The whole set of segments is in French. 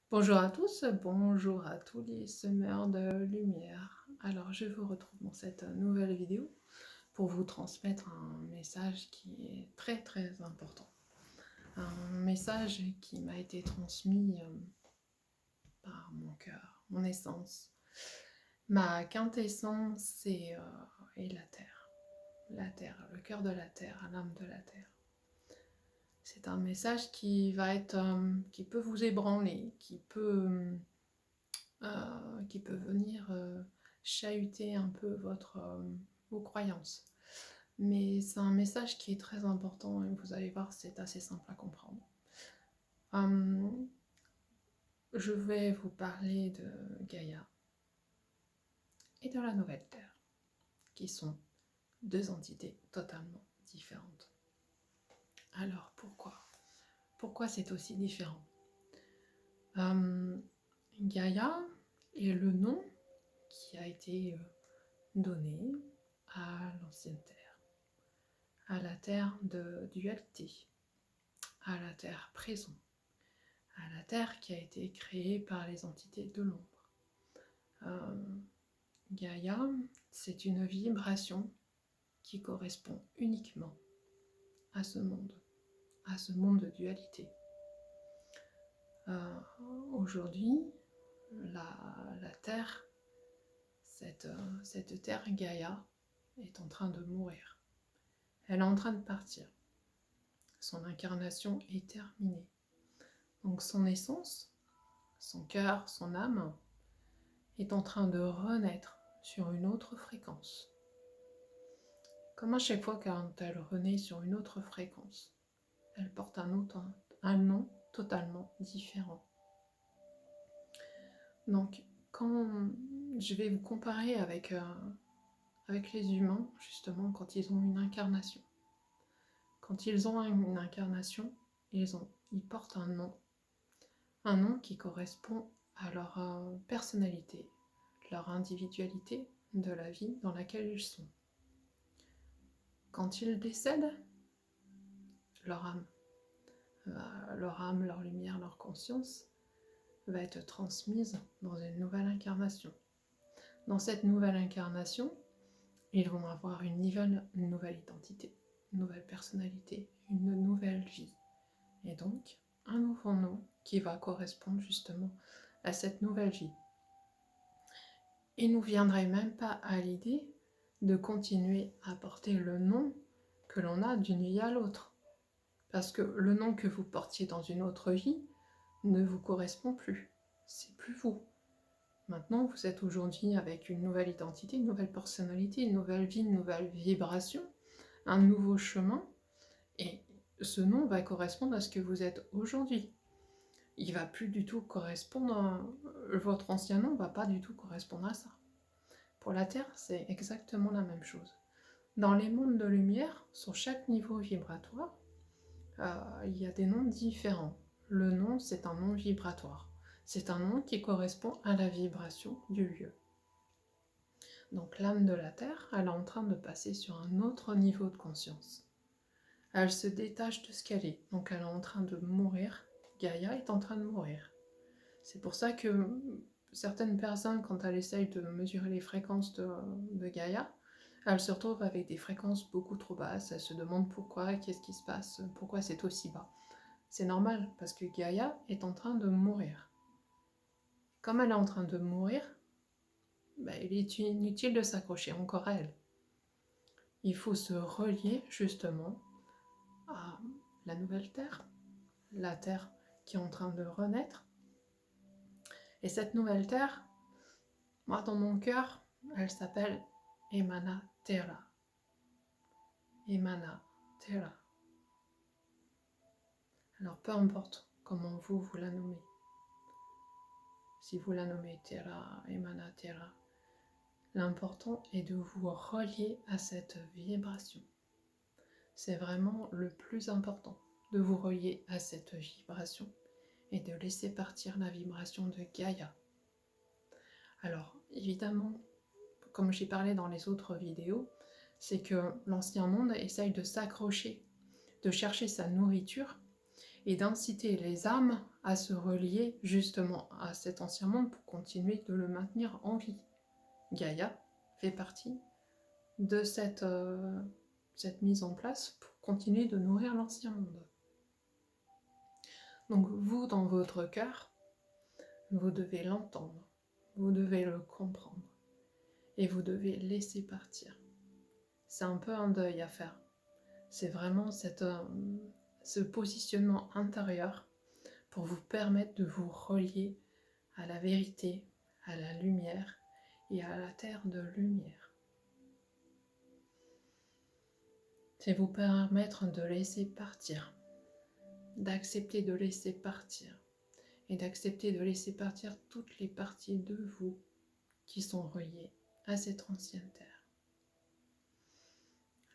Bonjour à tous, bonjour à tous les semeurs de lumière. Alors je vous retrouve dans cette nouvelle vidéo pour vous transmettre un message qui est très très important. Un message qui m'a été transmis par mon cœur, mon essence. Ma quintessence est la terre, le cœur de la terre, l'âme de la terre. C'est un message qui va être, qui peut vous ébranler, qui peut venir chahuter un peu vos croyances. Mais c'est un message qui est très important et vous allez voir, c'est assez simple à comprendre. Je vais vous parler de Gaïa et de la Nouvelle Terre, qui sont deux entités totalement différentes. Alors pourquoi? Pourquoi c'est aussi différent? Gaïa est le nom qui a été donné à l'ancienne Terre, à la terre de dualité, à la terre présente, à la terre qui a été créée par les entités de l'ombre. Gaïa, c'est une vibration qui correspond uniquement à ce monde de dualité. Aujourd'hui, la Terre, cette Terre Gaïa, est en train de mourir. Elle est en train de partir. Son incarnation est terminée. Donc son essence, son cœur, son âme, est en train de renaître sur une autre fréquence. Comme à chaque fois quand elle renaît sur une autre fréquence, elle porte un nom totalement différent. Donc quand je vais vous comparer avec les humains, justement, quand ils ont une incarnation. Quand ils ont une incarnation, ils portent un nom qui correspond à leur personnalité, leur individualité de la vie dans laquelle ils sont. Quand ils décèdent, leur âme, leur lumière, leur conscience va être transmise dans une nouvelle incarnation. Dans cette nouvelle incarnation, ils vont avoir une nouvelle identité, une nouvelle personnalité, une nouvelle vie. Et donc, un nouveau nom qui va correspondre justement à cette nouvelle vie. Il ne nous viendrait même pas à l'idée de continuer à porter le nom que l'on a d'une vie à l'autre. Parce que le nom que vous portiez dans une autre vie ne vous correspond plus. C'est plus vous. Maintenant, vous êtes aujourd'hui avec une nouvelle identité, une nouvelle personnalité, une nouvelle vie, une nouvelle vibration, un nouveau chemin. Et ce nom va correspondre à ce que vous êtes aujourd'hui. Il va plus du tout correspondre, votre ancien nom va pas du tout correspondre à ça. Pour la Terre, c'est exactement la même chose. Dans les mondes de lumière, sur chaque niveau vibratoire, il y a des noms différents. Le nom, c'est un nom vibratoire. C'est un nom qui correspond à la vibration du lieu. Donc l'âme de la Terre, elle est en train de passer sur un autre niveau de conscience. Elle se détache de ce qu'elle est, donc elle est en train de mourir. Gaïa est en train de mourir. C'est pour ça que certaines personnes, quand elles essayent de mesurer les fréquences de Gaïa, elles se retrouvent avec des fréquences beaucoup trop basses. Elles se demandent pourquoi, qu'est-ce qui se passe, pourquoi c'est aussi bas. C'est normal, parce que Gaïa est en train de mourir. Comme elle est en train de mourir, il est inutile de s'accrocher encore à elle. Il faut se relier justement à la nouvelle Terre, la Terre qui est en train de renaître. Et cette nouvelle Terre, moi dans mon cœur, elle s'appelle Emana Terra. Emana Terra. Alors peu importe comment vous la nommez. Si vous la nommez Terra, Emana Terra, l'important est de vous relier à cette vibration. C'est vraiment le plus important, de vous relier à cette vibration et de laisser partir la vibration de Gaïa. Alors, évidemment, comme j'ai parlé dans les autres vidéos, c'est que l'ancien monde essaye de s'accrocher, de chercher sa nourriture et d'inciter les âmes à se relier justement à cet ancien monde pour continuer de le maintenir en vie. Gaïa fait partie de cette mise en place pour continuer de nourrir l'ancien monde. Donc vous, dans votre cœur, vous devez l'entendre, vous devez le comprendre, et vous devez laisser partir. C'est un peu un deuil à faire. C'est vraiment ce positionnement intérieur pour vous permettre de vous relier à la vérité, à la lumière et à la terre de lumière. C'est vous permettre de laisser partir, d'accepter de laisser partir et d'accepter de laisser partir toutes les parties de vous qui sont reliées à cette ancienne terre.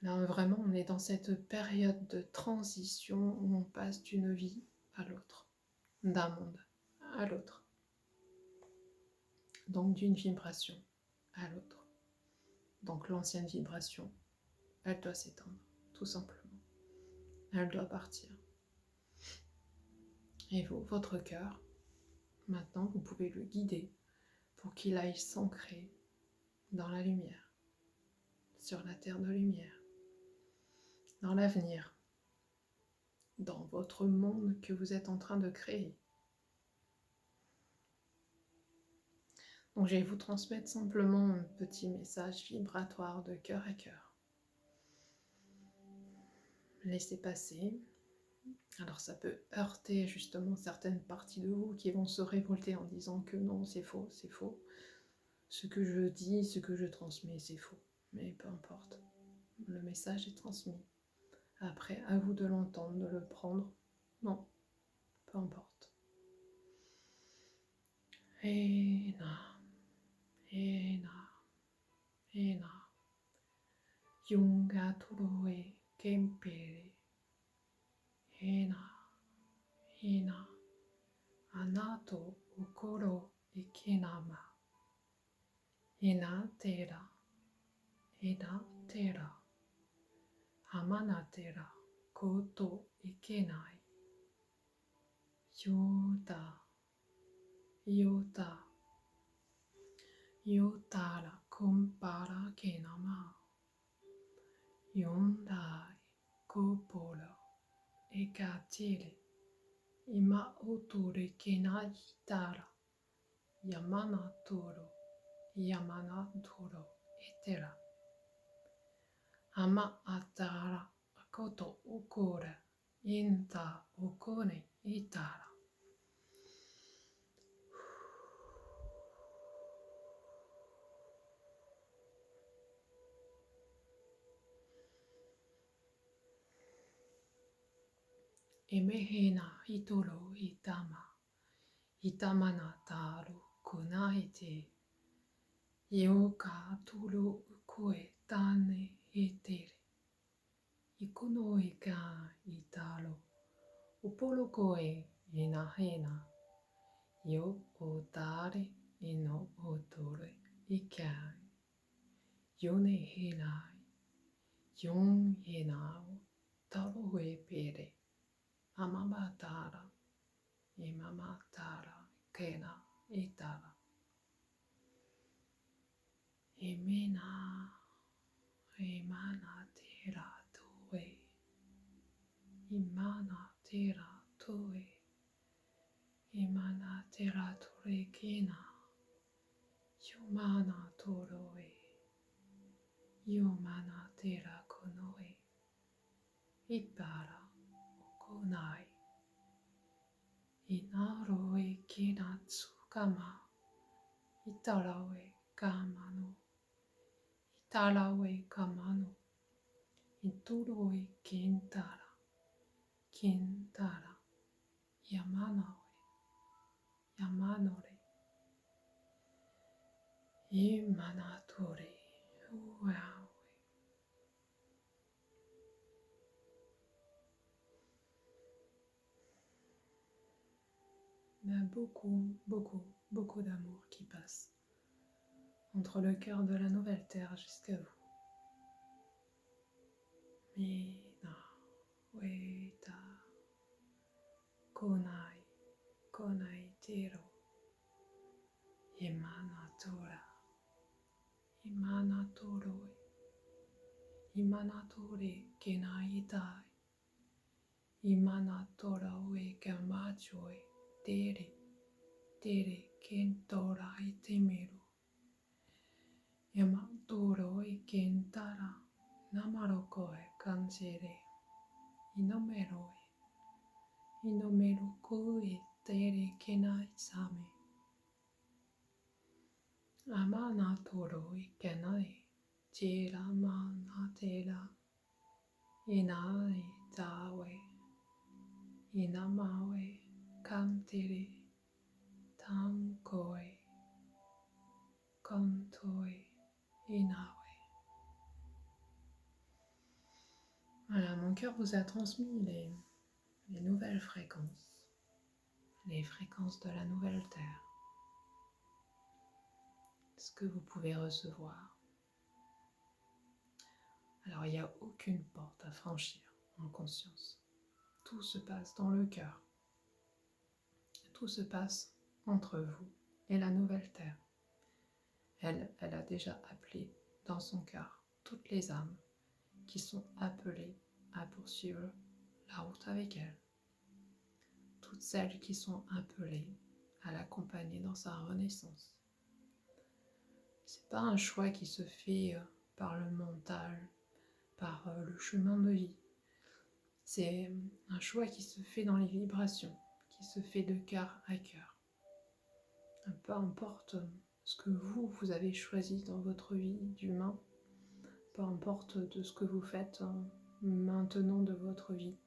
Là, vraiment, on est dans cette période de transition où on passe d'une vie à l'autre, d'un monde à l'autre. Donc d'une vibration à l'autre. Donc l'ancienne vibration, elle doit s'éteindre, tout simplement. Elle doit partir. Et vous, votre cœur, maintenant, vous pouvez le guider pour qu'il aille s'ancrer dans la lumière, sur la terre de lumière, dans l'avenir, dans votre monde que vous êtes en train de créer. Donc je vais vous transmettre simplement un petit message vibratoire de cœur à cœur. Laissez passer. Alors ça peut heurter justement certaines parties de vous qui vont se révolter en disant que non, c'est faux, c'est faux. Ce que je dis, ce que je transmets, c'est faux. Mais peu importe, le message est transmis. Après, à vous de l'entendre, de le prendre. Non, peu importe. Ena, ena, ena. Yunga turoe kempere. Ena, ena. Anato ukoro ikenama. Ena tera. Ena tera. Amana tera. Koto ikenai. Yota. Yota. Yotara kumpara kenama. Yondai koporo ekatire. Ima otore kenai tara. Yamana toro. Yamana toro etera. Ama atara koto okore. Inta okone itara. Emehena hitoro itama. Itamana taru kunaite. Yoka turu ukoe tane etere. Ikono ika itaro. Upolo koe inahena. Yo otare ino otore ikai. Yone henai. Yon henao. Taro epere. Amamatara. Imamatara. Kena itara. Emena. Emana tera toe. Imana tera toe. Imana tera tore kena. Yumana toroe. Yumana tera konoe. Ipara okonai. Inaroe kinatsu kama. Itarawe kamano. Itarawe kamano. Ituroe kintara. Kintara. Yamanoe. Yamanore. Imanatore. Wow. Il y a beaucoup d'amour qui passe entre le cœur de la nouvelle terre jusqu'à vous. Mina, weta, konai, konai tero, imanatora, imanatoroi, imanatore kenaitai, imanatoroi kamachoi, tere, tere kentorai temeru, yamatoroi kentara, namarokoe kansere, inomeroi, inomeru kui tere kenai same, amanatoroi kenai, tera manatera, inai tawe, inamawe kantere, tankoi, kantoi, inawe. Voilà, mon cœur vous a transmis les nouvelles fréquences, les fréquences de la nouvelle Terre, ce que vous pouvez recevoir. Alors, il n'y a aucune porte à franchir en conscience. Tout se passe dans le cœur. Tout se passe entre vous et la nouvelle Terre. Elle a déjà appelé dans son cœur toutes les âmes qui sont appelées à poursuivre la route avec elle. Toutes celles qui sont appelées à l'accompagner dans sa renaissance. C'est pas un choix qui se fait par le mental, par le chemin de vie. C'est un choix qui se fait dans les vibrations, qui se fait de cœur à cœur. Peu importe ce que vous avez choisi dans votre vie d'humain, peu importe de ce que vous faites maintenant de votre vie.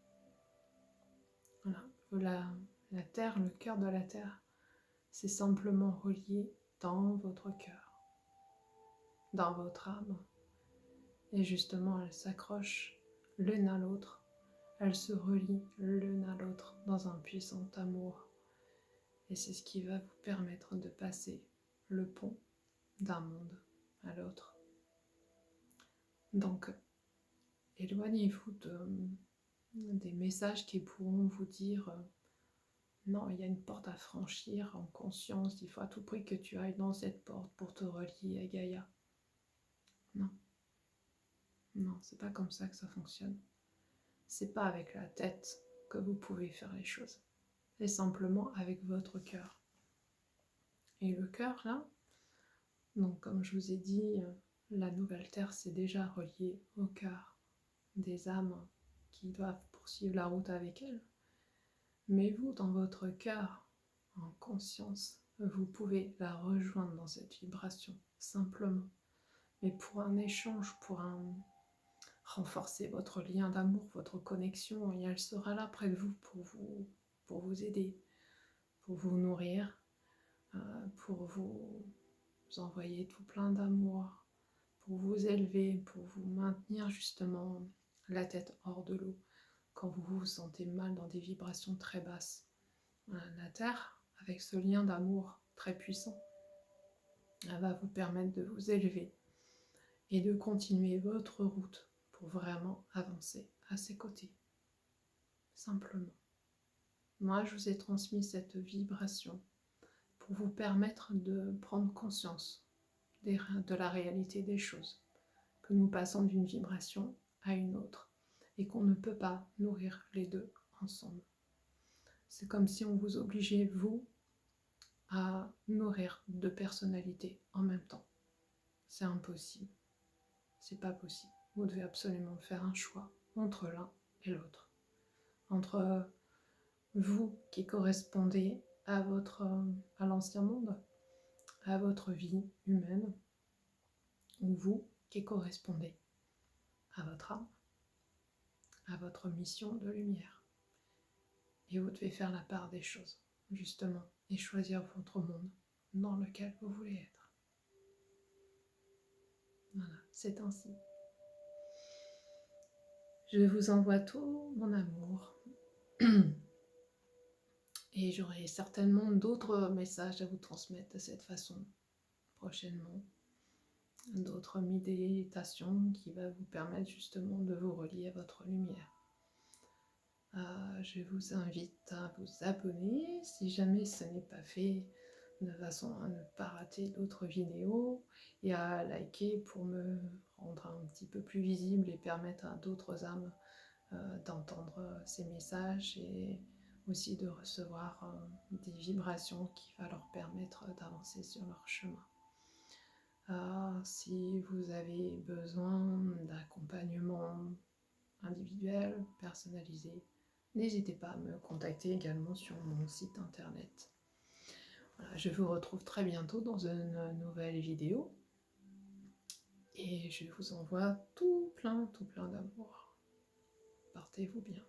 Voilà, la Terre, le cœur de la Terre, c'est simplement relié dans votre cœur, dans votre âme. Et justement, elles s'accrochent l'une à l'autre, elles se relient l'une à l'autre dans un puissant amour. Et c'est ce qui va vous permettre de passer le pont d'un monde à l'autre. Donc, éloignez-vous des messages qui pourront vous dire non, il y a une porte à franchir en conscience, il faut à tout prix que tu ailles dans cette porte pour te relier à Gaïa. Non. Non, c'est pas comme ça que ça fonctionne. C'est pas avec la tête que vous pouvez faire les choses. C'est simplement avec votre cœur. Et le cœur, là, donc comme je vous ai dit, la nouvelle Terre s'est déjà reliée au cœur des âmes qui doivent poursuivre la route avec elle. Mais vous, dans votre cœur, en conscience, vous pouvez la rejoindre dans cette vibration, simplement. Mais pour un échange, pour renforcer votre lien d'amour, votre connexion, et elle sera là près de vous pour vous aider, pour vous nourrir, pour vous envoyer tout plein d'amour, pour vous élever, pour vous maintenir justement la tête hors de l'eau quand vous vous sentez mal dans des vibrations très basses. La Terre, avec ce lien d'amour très puissant, elle va vous permettre de vous élever et de continuer votre route pour vraiment avancer à ses côtés. Simplement. Moi, je vous ai transmis cette vibration pour vous permettre de prendre conscience de la réalité des choses, que nous passons d'une vibration à une autre et qu'on ne peut pas nourrir les deux ensemble. C'est comme si on vous obligeait, vous, à nourrir deux personnalités en même temps. C'est impossible. C'est pas possible. Vous devez absolument faire un choix entre l'un et l'autre. Entre vous qui correspondez à l'ancien monde, à votre vie humaine, ou vous qui correspondez à votre âme, à votre mission de lumière. Et vous devez faire la part des choses, justement, et choisir votre monde dans lequel vous voulez être. Voilà, c'est ainsi. Je vous envoie tout mon amour. Et j'aurai certainement d'autres messages à vous transmettre de cette façon prochainement. D'autres méditations qui vont vous permettre justement de vous relier à votre lumière, Je vous invite à vous abonner si jamais ce n'est pas fait, de façon à ne pas rater d'autres vidéos, et à liker pour me rendre un petit peu plus visible et permettre à d'autres âmes d'entendre ces messages et aussi de recevoir des vibrations qui va leur permettre d'avancer sur leur chemin. Si vous avez besoin d'accompagnement individuel, personnalisé, n'hésitez pas à me contacter également sur mon site internet. Voilà, je vous retrouve très bientôt dans une nouvelle vidéo et je vous envoie tout plein d'amour. Portez-vous bien.